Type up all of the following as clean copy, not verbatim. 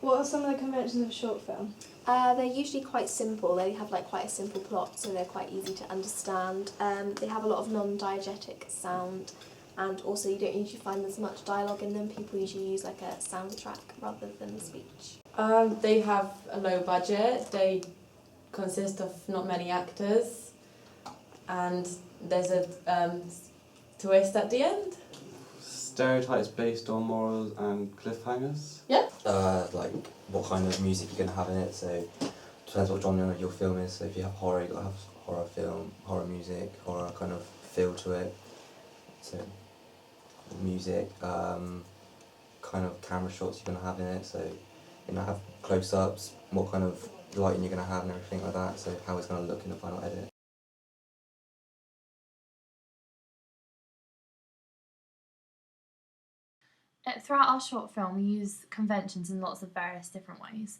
What are some of the conventions of a short film? They're usually quite simple. They have quite a simple plot, so they're quite easy to understand. They have a lot of non-diegetic sound, and also you don't usually find there's much dialogue in them. People usually use a soundtrack rather than speech. They have a low budget. They consist of not many actors, and there's a twist at the end. Stereotypes based on morals and cliffhangers. What kind of music you're going to have in it, so depends what genre your film is. So if you have horror, you've got to have horror film, horror music, horror kind of feel to it. So music, kind of camera shots you're going to have in it, so you're going to have close-ups, what kind of lighting you're going to have and everything like that, so how it's going to look in the final edit. Throughout our short film, we use conventions in lots of various different ways.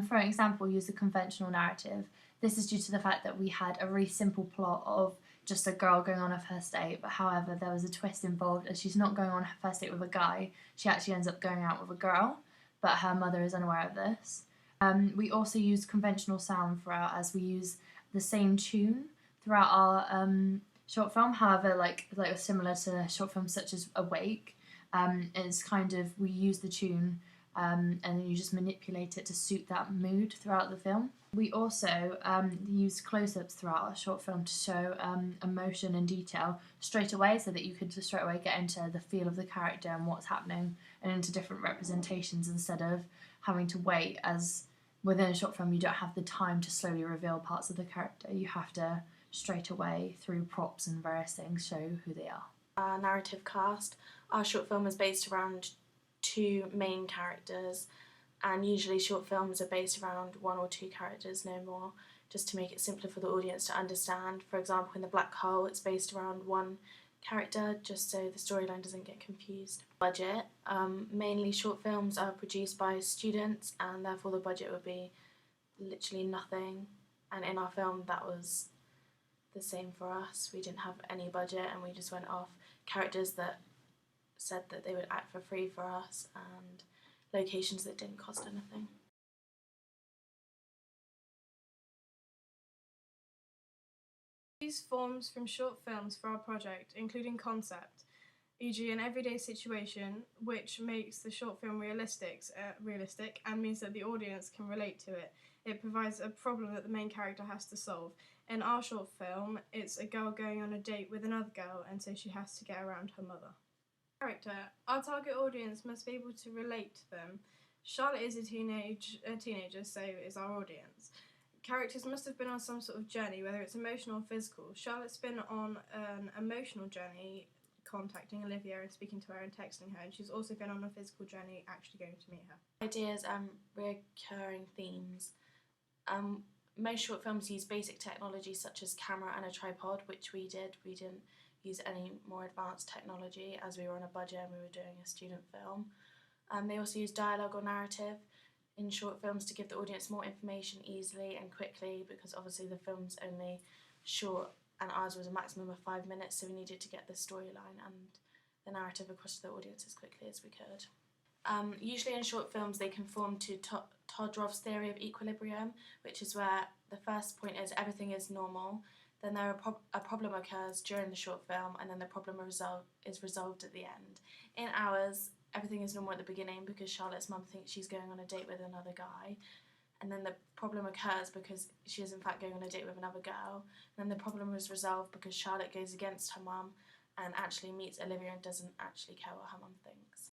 For example, we use a conventional narrative. This is due to the fact that we had a really simple plot of just a girl going on her first date, but however, there was a twist involved as she's not going on her first date with a guy, she actually ends up going out with a girl, but her mother is unaware of this. We also use conventional sound throughout, as we use the same tune throughout our short film. However, similar to short films such as Awake, it's kind of, we use the tune and then you just manipulate it to suit that mood throughout the film. We also use close-ups throughout our short film to show emotion and detail straight away, so that you could just straight away get into the feel of the character and what's happening and into different representations, instead of having to wait, as within a short film you don't have the time to slowly reveal parts of the character. You have to straight away, through props and various things, show who they are. Our narrative cast. Our short film is based around 2 main characters, and usually short films are based around 1 or 2 characters, no more, just to make it simpler for the audience to understand. For example, in The Black Hole, it's based around 1 character, just so the storyline doesn't get confused. Budget. Mainly short films are produced by students, and therefore the budget would be literally nothing, and in our film that was the same for us. We didn't have any budget, and we just went off characters that said that they would act for free for us, and locations that didn't cost anything. We use forms from short films for our project, including concept, e.g. an everyday situation, which makes the short film realistic and means that the audience can relate to it. It provides a problem that the main character has to solve. In our short film, it's a girl going on a date with another girl, and so she has to get around her mother. Character. Our target audience must be able to relate to them. Charlotte is a teenager, so is our audience. Characters must have been on some sort of journey, whether it's emotional or physical. Charlotte's been on an emotional journey, contacting Olivia and speaking to her and texting her, and she's also been on a physical journey, actually going to meet her. Ideas and recurring themes. Most short films use basic technology such as camera and a tripod, which we did. We didn't use any more advanced technology, as we were on a budget and we were doing a student film. They also use dialogue or narrative in short films to give the audience more information easily and quickly, because obviously the film's only short and ours was a maximum of 5 minutes, so we needed to get the storyline and the narrative across to the audience as quickly as we could. Usually in short films they conform to Todorow's theory of equilibrium, which is where the first point is everything is normal, then a problem occurs during the short film, and then the problem is resolved at the end. In ours, everything is normal at the beginning because Charlotte's mum thinks she's going on a date with another guy, and then the problem occurs because she is in fact going on a date with another girl, and then the problem is resolved because Charlotte goes against her mum and actually meets Olivia and doesn't actually care what her mum thinks.